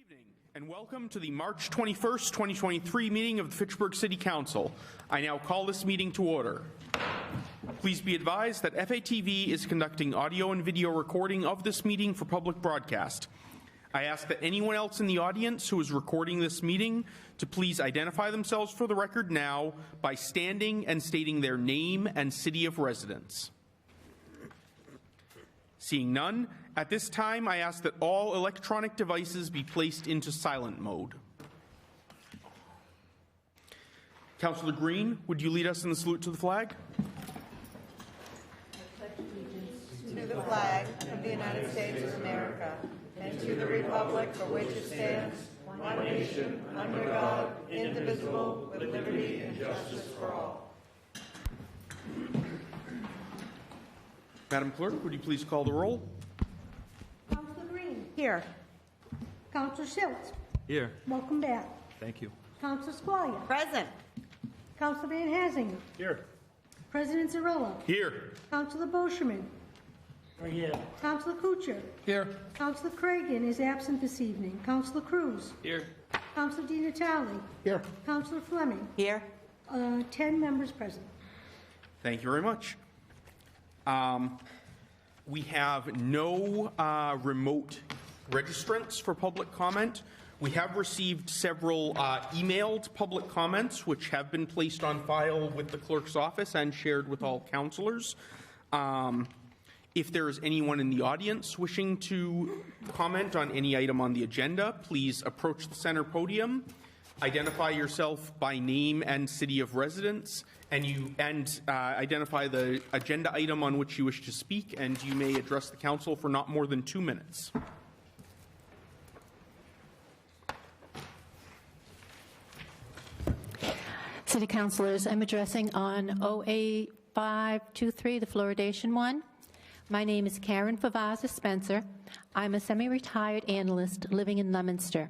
Good evening, and welcome to the March 21st, 2023 meeting of the Fitchburg City Council. I now call this meeting to order. Please be advised that FATV is conducting audio and video recording of this meeting for public broadcast. I ask that anyone else in the audience who is recording this meeting to please identify themselves for the record now by standing and stating their name and city of residence. Seeing none, at this time I ask that all electronic devices be placed into silent mode. Councillor Green, would you lead us in the salute to the flag? I pledge allegiance to the flag of the United States of America and to the republic for which it stands, one nation, under God, indivisible, with liberty and justice for all. Madam Clerk, would you please call the roll? Councillor Green. Here. Councillor Schultz. Here. Welcome back. Thank you. Councillor Squire. Present. Councillor Van Hazinga. Here. President Zarilla. Here. Councillor Boschman. Here. Councillor Kuchar. Here. Councillor Cragen is absent this evening. Councillor Cruz. Here. Councillor Di Natale. Here. Councillor Fleming. Here. 10 members present. Thank you very much. We have no remote registrants for public comment. We have received several emailed public comments, which have been placed on file with the clerk's office and shared with all councillors. If there is anyone in the audience wishing to comment on any item on the agenda, please approach the center podium, identify yourself by name and city of residence, and identify the agenda item on which you wish to speak, and you may address the council for not more than 2 minutes. City Councilors, I'm addressing on 08523, the fluoridation one. My name is Karen Favazza Spencer. I'm a semi-retired analyst living in Leominster.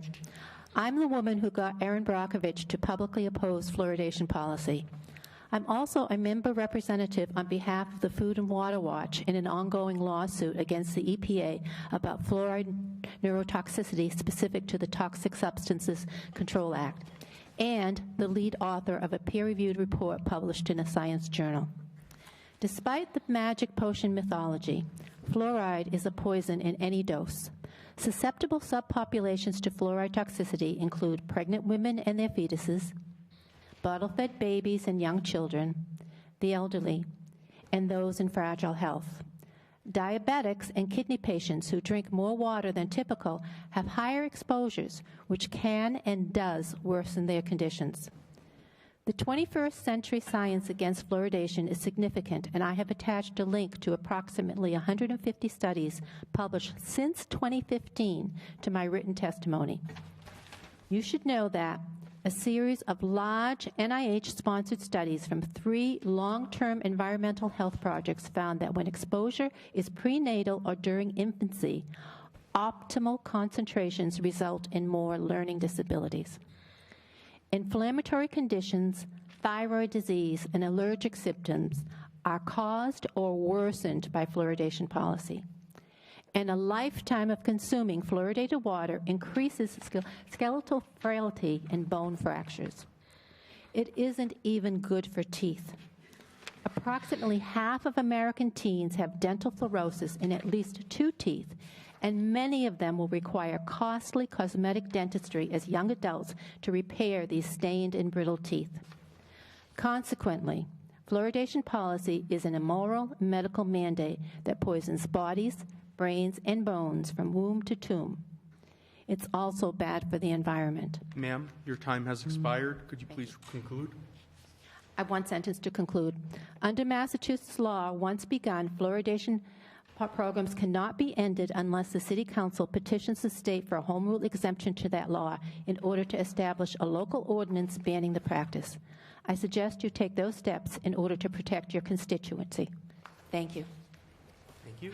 I'm the woman who got Erin Brockovich to publicly oppose fluoridation policy. I'm also a member representative on behalf of the Food and Water Watch in an ongoing lawsuit against the EPA about fluoride neurotoxicity specific to the Toxic Substances Control Act, and the lead author of a peer-reviewed report published in a science journal. Despite the magic potion mythology, fluoride is a poison in any dose. Susceptible subpopulations to fluoride toxicity include pregnant women and their fetuses, bottle-fed babies and young children, the elderly, and those in fragile health. Diabetics and kidney patients who drink more water than typical have higher exposures, which can and does worsen their conditions. The 21st century science against fluoridation is significant, and I have attached a link to approximately 150 studies published since 2015 to my written testimony. You should know that a series of large NIH-sponsored studies from 3 long-term environmental health projects found that when exposure is prenatal or during infancy, optimal concentrations result in more learning disabilities. Inflammatory conditions, thyroid disease, and allergic symptoms are caused or worsened by fluoridation policy. And a lifetime of consuming fluoridated water increases skeletal frailty and bone fractures. It isn't even good for teeth. Approximately half of American teens have dental fluorosis in at least 2 teeth, and many of them will require costly cosmetic dentistry as young adults to repair these stained and brittle teeth. Consequently, fluoridation policy is an immoral medical mandate that poisons bodies, brains, and bones from womb to tomb. It's also bad for the environment. Ma'am, your time has expired. Could you please conclude? I have 1 sentence to conclude. Under Massachusetts law, once begun, fluoridation programs cannot be ended unless the City Council petitions the state for a home rule exemption to that law in order to establish a local ordinance banning the practice. I suggest you take those steps in order to protect your constituency. Thank you. Thank you.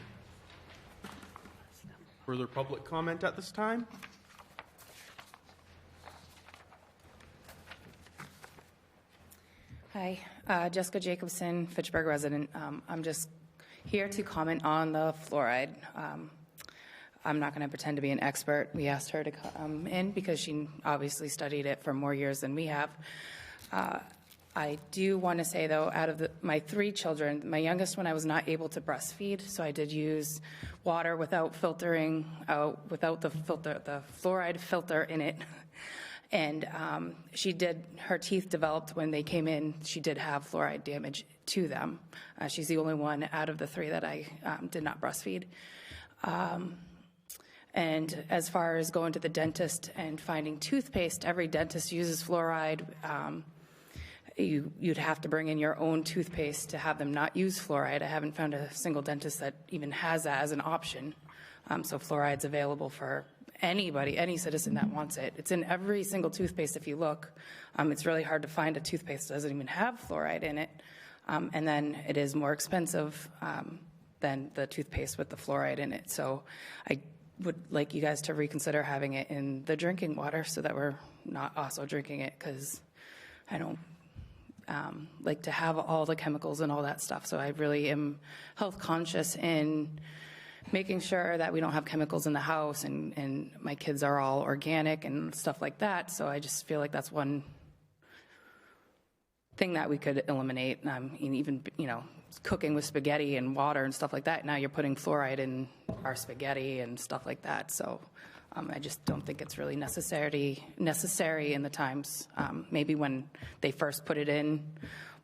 Further public comment at this time? Hi, Jessica Jacobson, Fitchburg resident. I'm just here to comment on the fluoride I'm not going to pretend to be an expert. We asked her to come in because she obviously studied it for more years than we have. I do want to say, though, out of my 3 children, my youngest one I was not able to breastfeed, so I did use water without filtering out, without the fluoride filter in it. And her teeth developed when they came in. She did have fluoride damage to them. She's the only one out of the 3 that I did not breastfeed. And as far as going to the dentist and finding toothpaste, every dentist uses fluoride. You'd have to bring in your own toothpaste to have them not use fluoride. I haven't found a single dentist that even has that as an option. So fluoride's available for anybody, any citizen that wants it. It's in every single toothpaste if you look. It's really hard to find a toothpaste that doesn't even have fluoride in it. And then it is more expensive than the toothpaste with the fluoride in it. So I would like you guys to reconsider having it in the drinking water so that we're not also drinking it, because I don't like to have all the chemicals and all that stuff. So I really am health conscious in making sure that we don't have chemicals in the house, and my kids are all organic and stuff like that. So I just feel like that's one thing that we could eliminate. Even, cooking with spaghetti and water and stuff like that, now you're putting fluoride in our spaghetti and stuff like that. So I just don't think it's really necessary in the times, maybe when they first put it in,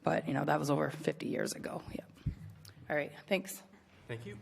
but that was over 50 years ago. Yeah. All right, thanks. Thank you.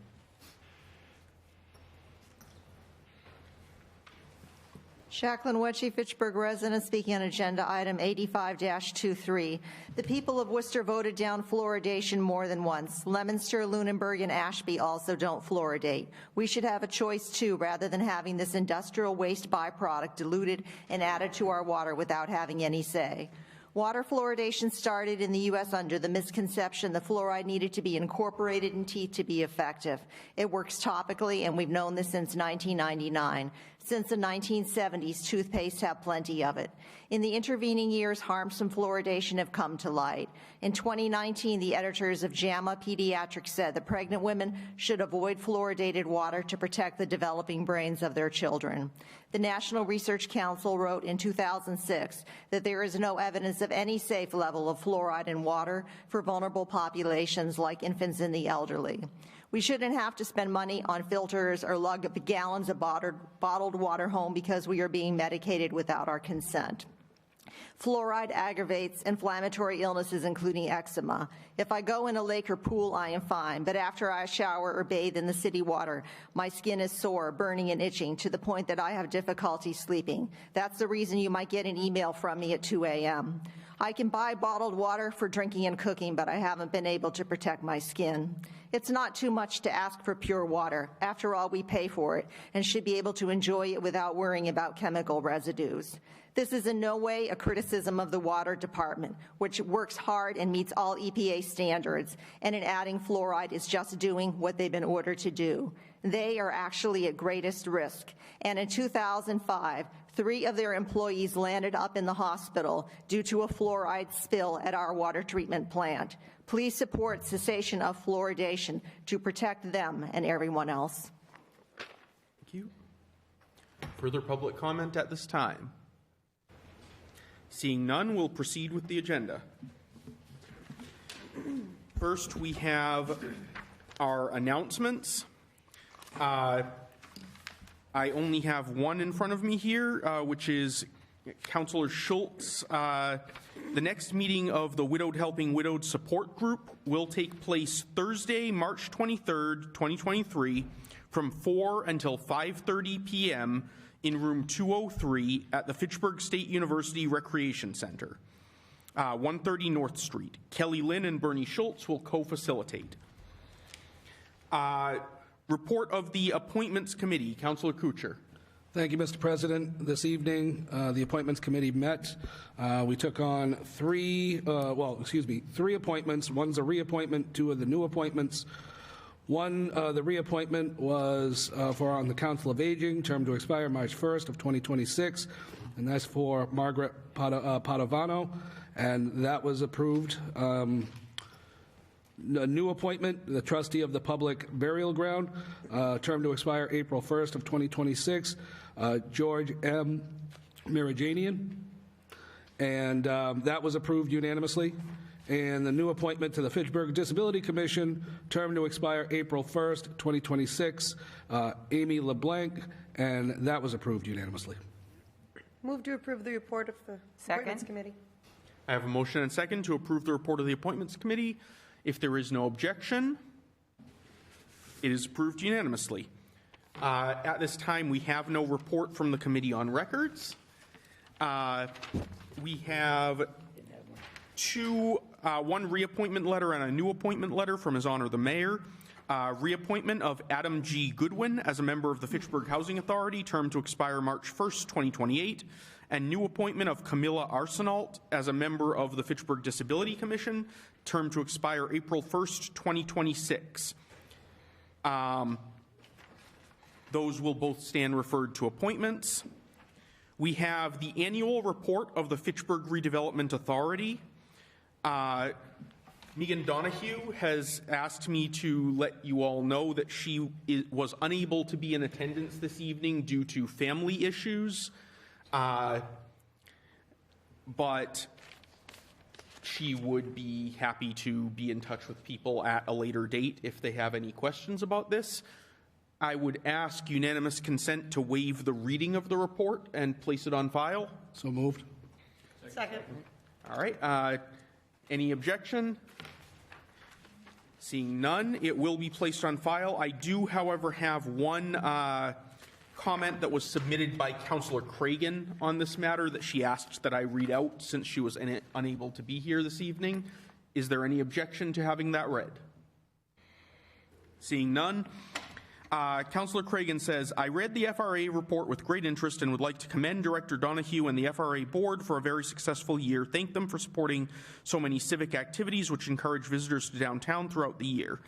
Jacqueline Wetchie, Fitchburg resident, speaking on agenda item 85-23. The people of Worcester voted down fluoridation more than once. Leominster, Lunenburg, and Ashby also don't fluoridate. We should have a choice too, rather than having this industrial waste byproduct diluted and added to our water without having any say. Water fluoridation started in the U.S. under the misconception that fluoride needed to be incorporated in teeth to be effective. It works topically, and we've known this since 1999. Since the 1970s, toothpaste have plenty of it. In the intervening years, harms from fluoridation have come to light. In 2019, the editors of JAMA Pediatrics said that pregnant women should avoid fluoridated water to protect the developing brains of their children. The National Research Council wrote in 2006 that there is no evidence of any safe level of fluoride in water for vulnerable populations like infants and the elderly. We shouldn't have to spend money on filters or lug up gallons of bottled water home because we are being medicated without our consent. Fluoride aggravates inflammatory illnesses, including eczema. If I go in a lake or pool, I am fine, but after I shower or bathe in the city water, my skin is sore, burning and itching to the point that I have difficulty sleeping. That's the reason you might get an email from me at 2 a.m. I can buy bottled water for drinking and cooking, but I haven't been able to protect my skin. It's not too much to ask for pure water. After all, we pay for it and should be able to enjoy it without worrying about chemical residues. This is in no way a criticism of the Water Department, which works hard and meets all EPA standards, and in adding fluoride is just doing what they've been ordered to do. They are actually at greatest risk, and in 2005, 3 of their employees landed up in the hospital due to a fluoride spill at our water treatment plant. Please support cessation of fluoridation to protect them and everyone else. Thank you. Further public comment at this time? Seeing none, we'll proceed with the agenda. First, we have our announcements. I only have one in front of me here, which is Councillor Schultz. The next meeting of the Widowed Helping Widowed Support Group will take place Thursday, March 23rd, 2023, from 4 until 5:30 p.m. in room 203 at the Fitchburg State University Recreation Center, 130 North Street. Kelly Lynn and Bernie Schultz will co-facilitate. Report of the Appointments Committee. Councillor Kuchar. Thank you, Mr. President. This evening, the Appointments Committee met. We took on three appointments. One's a reappointment, 2 of the new appointments. One, the reappointment was on the Council of Aging, term to expire March 1st of 2026, and that's for Margaret Padovano, and that was approved. A new appointment, the trustee of the public burial ground, term to expire April 1st of 2026, George M. Mirijanian. And that was approved unanimously. And the new appointment to the Fitchburg Disability Commission, term to expire April 1st, 2026, Amy LeBlanc, and that was approved unanimously. Move to approve the report of the Second. Appointments Committee. I have a motion and second to approve the report of the Appointments Committee. If there is no objection, it is approved unanimously. At this time, we have no report from the Committee on Records. We have one reappointment letter and a new appointment letter from His Honor the Mayor. Reappointment of Adam G. Goodwin as a member of the Fitchburg Housing Authority, term to expire March 1st, 2028, and new appointment of Camilla Arsenault as a member of the Fitchburg Disability Commission, term to expire April 1st, 2026. Those will both stand referred to appointments. We have the annual report of the Fitchburg Redevelopment Authority. Megan Donahue has asked me to let you all know that she was unable to be in attendance this evening due to family issues, but she would be happy to be in touch with people at a later date if they have any questions about this. I would ask unanimous consent to waive the reading of the report and place it on file. So moved. Second. All right. Any objection? Seeing none, it will be placed on file. I do, however, have one comment that was submitted by Councillor Cragen on this matter that she asked that I read out since she was unable to be here this evening. Is there any objection to having that read? Seeing none. Councillor Cragen says, I read the FRA report with great interest and would like to commend Director Donahue and the FRA board for a very successful year. Thank them for supporting so many civic activities which encourage visitors to downtown throughout the year.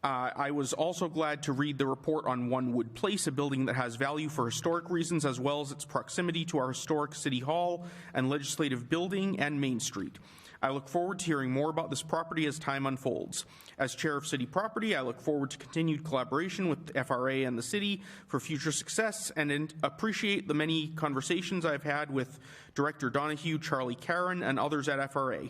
I was also glad to read the report on One Wood Place, a building that has value for historic reasons as well as its proximity to our historic City Hall and Legislative Building and Main Street. I look forward to hearing more about this property as time unfolds. As Chair of City Property, I look forward to continued collaboration with the FRA and the City for future success and appreciate the many conversations I've had with Director Donahue, Charlie Caron, and others at FRA.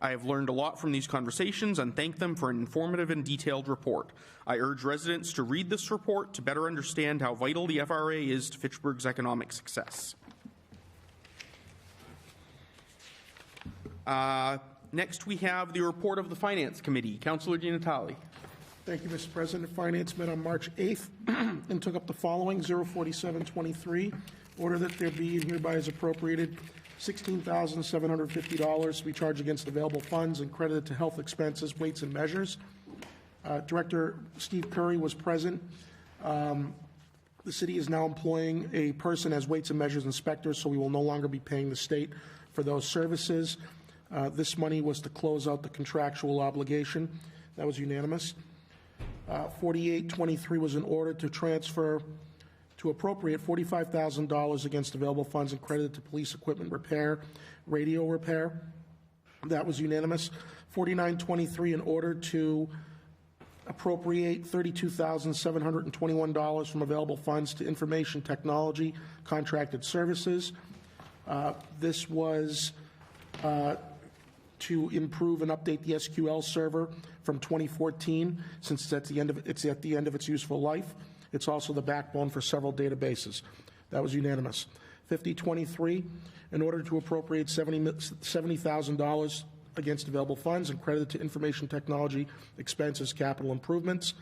I have learned a lot from these conversations and thank them for an informative and detailed report. I urge residents to read this report to better understand how vital the FRA is to Fitchburg's economic success. Next, we have the report of the Finance Committee. Councillor Di Natale. Thank you, Mr. President. Finance met on March 8th and took up the following: 04723, order that there be and hereby is appropriated $16,750 to be charged against available funds and credited to health expenses, weights and measures. Director Steve Curry was present. The city is now employing a person as weights and measures inspector, so we will no longer be paying the state for those services. This money was to close out the contractual obligation. That was unanimous. 4823 was an order to appropriate $45,000 against available funds and credited to police equipment repair, radio repair. That was unanimous. 4923, an order to appropriate $32,721 from available funds to information technology contracted services. This was to improve and update the SQL server from 2014, since it's at the end of its useful life. It's also the backbone for several databases. That was unanimous. 5023, in order to appropriate $70,000 against available funds and credited to information technology expenses, capital improvements.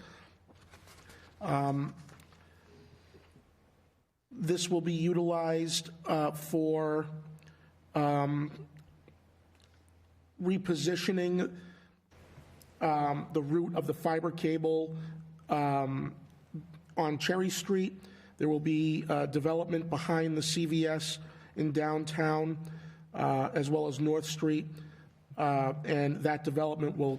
This will be utilized for repositioning the route of the fiber cable on Cherry Street. There will be development behind the CVS in downtown, as well as North Street, and that development will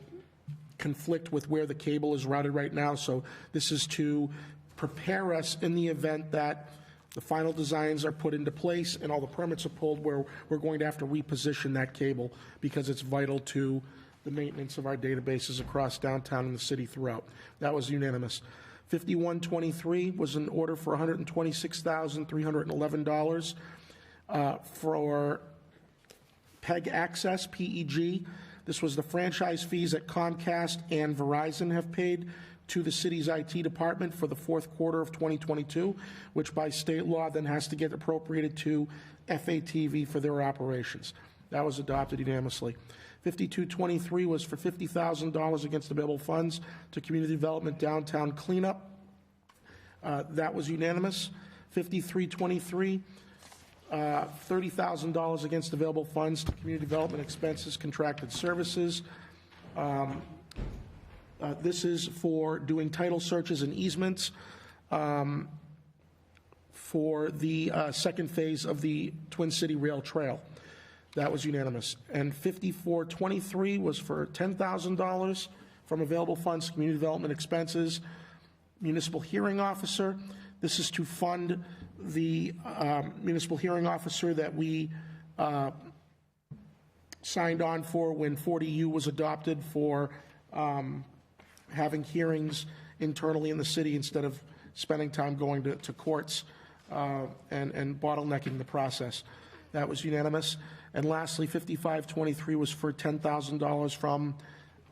conflict with where the cable is routed right now. So this is to prepare us in the event that the final designs are put into place and all the permits are pulled, where we're going to have to reposition that cable because it's vital to the maintenance of our databases across downtown and the city throughout. That was unanimous. 5123 was an order for $126,311 for PEG Access, PEG. This was the franchise fees that Comcast and Verizon have paid to the city's IT department for the fourth quarter of 2022, which by state law then has to get appropriated to FATV for their operations. That was adopted unanimously. 5223 was for $50,000 against available funds to community development downtown cleanup. That was unanimous. 5323, $30,000 against available funds to community development expenses, contracted services. This is for doing title searches and easements for the second phase of the Twin City Rail Trail. That was unanimous. And 5423 was for $10,000 from available funds, community development expenses, municipal hearing officer. This is to fund the municipal hearing officer that we signed on for when 40U was adopted for having hearings internally in the city instead of spending time going to courts and bottlenecking the process. That was unanimous. And lastly, 5523 was for $10,000 from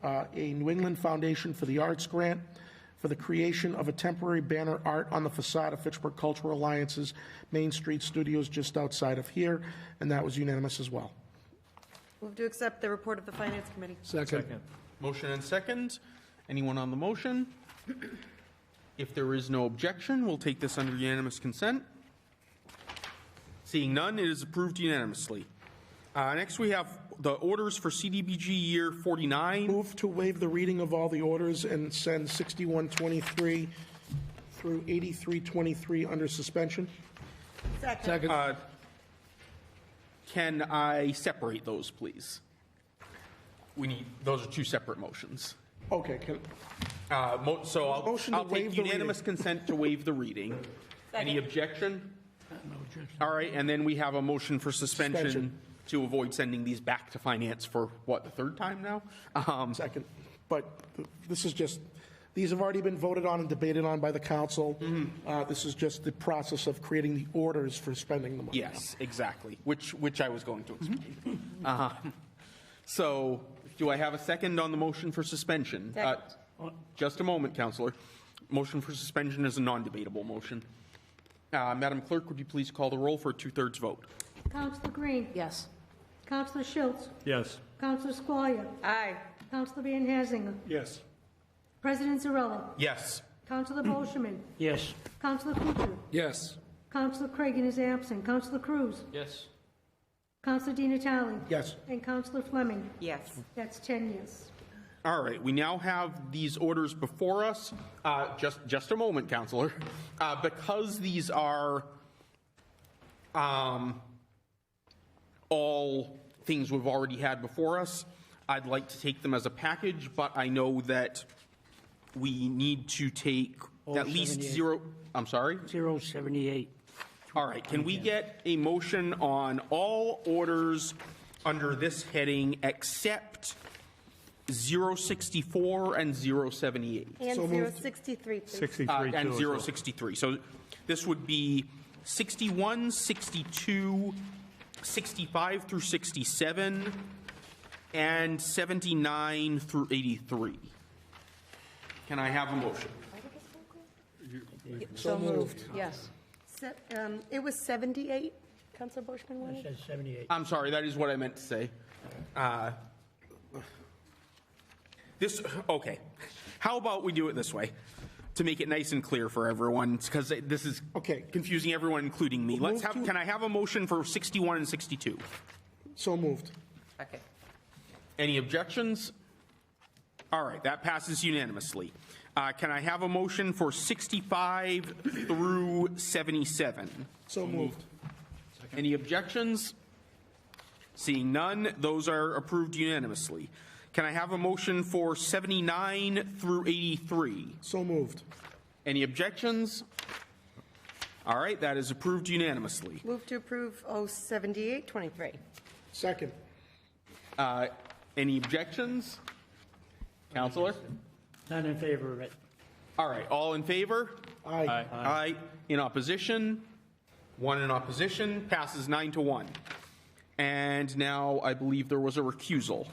a New England Foundation for the Arts grant for the creation of a temporary banner art on the facade of Fitchburg Cultural Alliance's Main Street Studios just outside of here, and that was unanimous as well. Move to accept the report of the Finance Committee. Second. Motion and second. Anyone on the motion? If there is no objection, we'll take this under unanimous consent. Seeing none, it is approved unanimously. Next, we have the orders for CDBG year 49. Move to waive the reading of all the orders and send 6123 through 8323 under suspension. Second. Can I separate those, please? Those are two separate motions. Okay, So Motion to I'll waive take the unanimous consent to waive the reading. Any objection? No objection. All right, and then we have a motion for suspension Suspension. to avoid sending these back to finance for, what, the third time now? second. But this is just, these have already been voted on and debated on by the council. This is just the process of creating the orders for spending the money. Yes, exactly, which I was going to explain. So, do I have a second on the motion for suspension? Second. Just a moment, Counselor. Motion for suspension is a non-debatable motion. Madam Clerk, would you please call the roll for a two-thirds vote? Counselor Green. Yes. Counselor Schultz. Yes. Counselor Squalia. Aye. Counselor Van Hazinga. Yes. President Zarella. Yes. Counselor Boschman. Yes. Counselor Kucher. Yes. Counselor Cragan is absent. Counselor Cruz. Yes. Counselor Di Natale. Yes. And Counselor Fleming. Yes. That's 10 yes. All right, we now have these orders before us. Just a moment, Counselor. Because these are all things we've already had before us, I'd like to take them as a package, but I know that we need to take at least 78. zero. I'm sorry? 078. All right, can we get a motion on all orders under this heading except 064 and 078? And So moved. 063, please. 63 And too, 063. So this would be 61, 62, 65 through 67, and 79 through 83. Can I have a motion? So moved. Yes. It was 78, Councilor Boschman It wanted? says 78. I'm sorry, that is what I meant to say. Okay. How about we do it this way to make it nice and clear for everyone, because this is Okay. confusing everyone, including me. Move to- Can I have a motion for 61 and 62? So moved. Second. Any objections? All right, that passes unanimously. Can I have a motion for 65 through 77? So moved. Any objections? Seeing none, those are approved unanimously. Can I have a motion for 79 through 83? So moved. Any objections? All right, that is approved unanimously. Move to approve 078, 23. Second. Any objections? Counselor? Not in favor of it. All right, all in favor? Aye. Aye. In opposition? One in opposition, passes 9-1. And now I believe there was a recusal.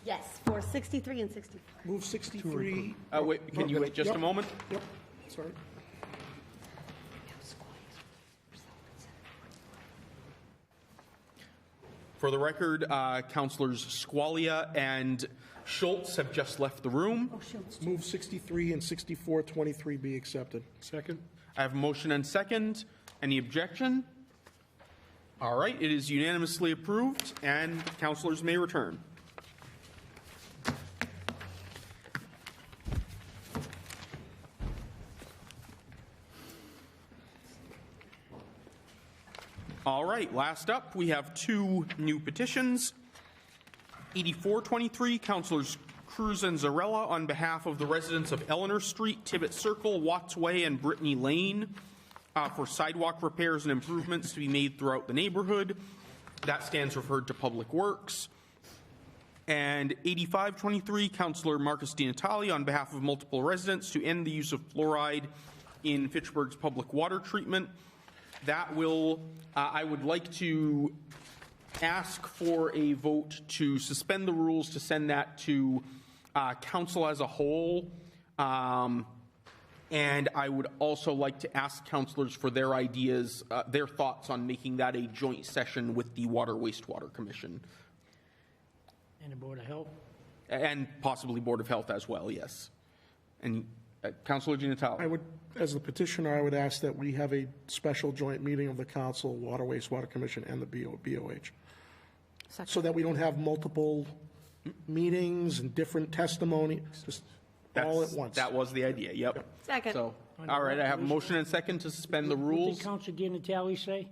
Yes, for 63 and 64. Move 63. Wait, can you wait just a Yep. moment? Yep, sorry. For the record, Councilors Squalia and Schultz have just left the room. Move 63 and 64, 23 be accepted. Second? I have a motion and second. Any objection? All right, it is unanimously approved, and councilors may return. All right, last up, we have two new petitions. 8423, Councilors Cruz and Zarella on behalf of the residents of Eleanor Street, Tibbet Circle, Watts Way, and Brittany Lane for sidewalk repairs and improvements to be made throughout the neighborhood. That stands referred to Public Works. And 8523, Councilor Marcus DiNatale on behalf of multiple residents to end the use of fluoride in Fitchburg's public water treatment. That will, I would like to ask for a vote to suspend the rules to send that to council as a whole. And I would also like to ask councilors for their ideas, their thoughts on making that a joint session with the Water Wastewater Commission. And the Board of Health? And possibly Board of Health as well, yes. And Councilor DiNatale. I would, as the petitioner, I would ask that we have a special joint meeting of the council, Water Wastewater Commission, and the BOH. So that we don't have multiple meetings and different testimony, just all at once. That was the idea, yep. Second. So, all right, I have a motion and second to suspend the What rules. did Council DiNatale say?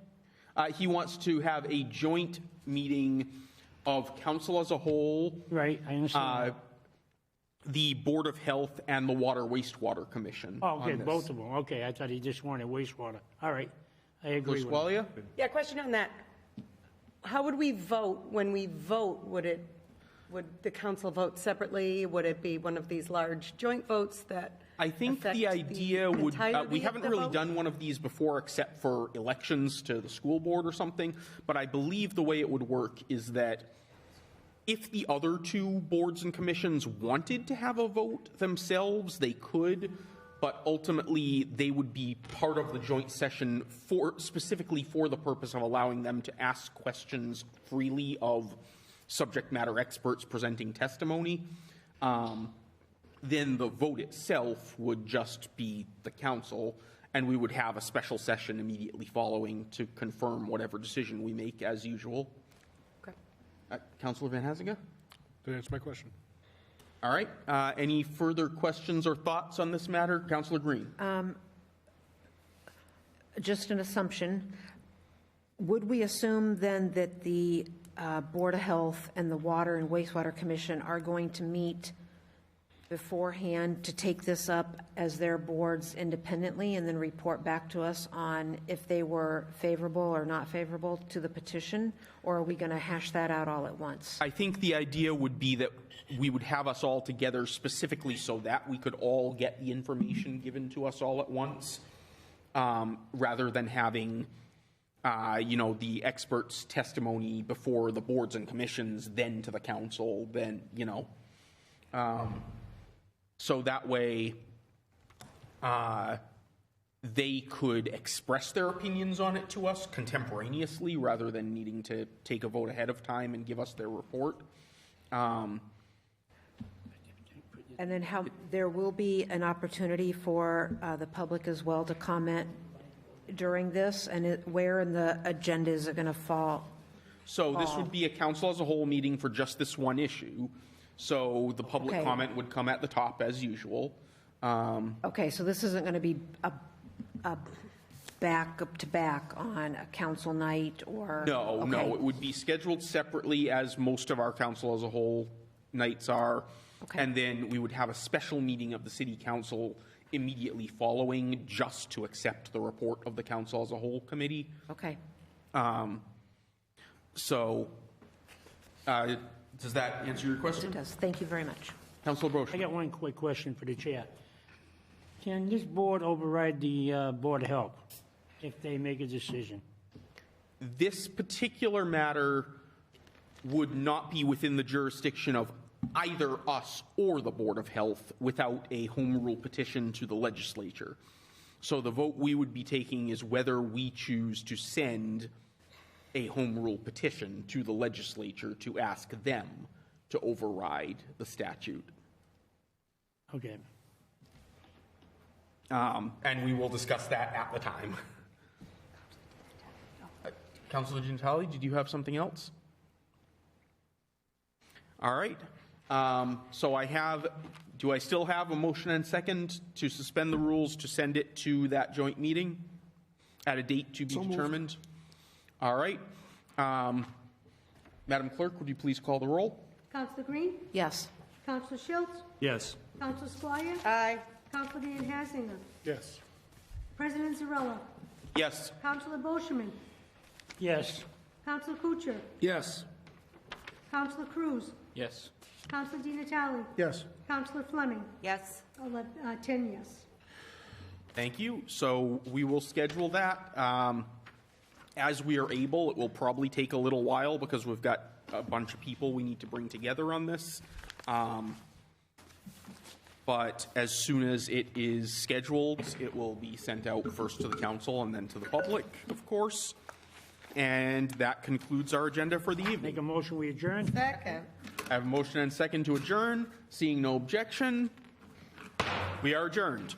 He wants to have a joint meeting of council as a whole, Right, I understand. the Board of Health, and the Water Wastewater Commission. Oh, okay, on this. both of them. Okay, I thought he just wanted wastewater. All right, I agree with Squalia? Yeah, question on that. How would we vote? When we vote, would the council vote separately? Would it be one of these large joint votes that I think affect the idea would, entirety we of haven't the really vote? done one of these before except for elections to the school board or something, but I believe the way it would work is that if the other two boards and commissions wanted to have a vote themselves, they could, but ultimately they would be part of the joint session specifically for the purpose of allowing them to ask questions freely of subject matter experts presenting testimony. Then the vote itself would just be the council, and we would have a special session immediately following to confirm whatever decision we make as usual. Councilor Van Hazinga? Did I answer my question? All right. Any further questions or thoughts on this matter? Councilor Green? Just an assumption. Would we assume then that the Board of Health and the Water and Wastewater Commission are going to meet beforehand to take this up as their boards independently and then report back to us on if they were favorable or not favorable to the petition? Or are we going to hash that out all at once? I think the idea would be that we would have us all together specifically so that we could all get the information given to us all at once, rather than having, the experts' testimony before the boards and commissions, then to the council, then, so that way they could express their opinions on it to us contemporaneously rather than needing to take a vote ahead of time and give us their report. And then there will be an opportunity for the public as well to comment during this, and where in the agenda is it going to fall? So this would be a council as a whole meeting for just this one issue. So the public Okay. comment would come at the top as usual. Okay, so this isn't going to be a back up to back on a council night or? No, no, Okay. it would be scheduled separately as most of our council as a whole nights are. Okay. And then we would have a special meeting of the city council immediately following just to accept the report of the council as a whole committee. Okay. So, does that answer your question? It does. Thank you very much. Councilor Brochman. I got one quick question for the chair. Can this board override the Board of Health if they make a decision? This particular matter would not be within the jurisdiction of either us or the Board of Health without a home rule petition to the legislature. So the vote we would be taking is whether we choose to send a home rule petition to the legislature to ask them to override the statute. Okay. And we will discuss that at the time. Councilor Gentile, did you have something else? All right. So do I still have a motion and second to suspend the rules to send it to that joint meeting at a date to be determined? All right. Madam Clerk, would you please call the roll? Councilor Green? Yes. Councilor Schultz? Yes. Councilor Squire? Aye. Councilor Van Hassinger? Yes. President Zarella? Yes. Councilor Boschman? Yes. Councilor Kuchar? Yes. Councilor Cruz? Yes. Councilor Di Natale? Yes. Councilor Fleming? Yes. 10 yes. Thank you. So we will schedule that. As we are able, it will probably take a little while because we've got a bunch of people we need to bring together on this. But as soon as it is scheduled, it will be sent out first to the council and then to the public, of course. And that concludes our agenda for the evening. Make a motion, we adjourn? Second. I have a motion and second to adjourn. Seeing no objection, we are adjourned.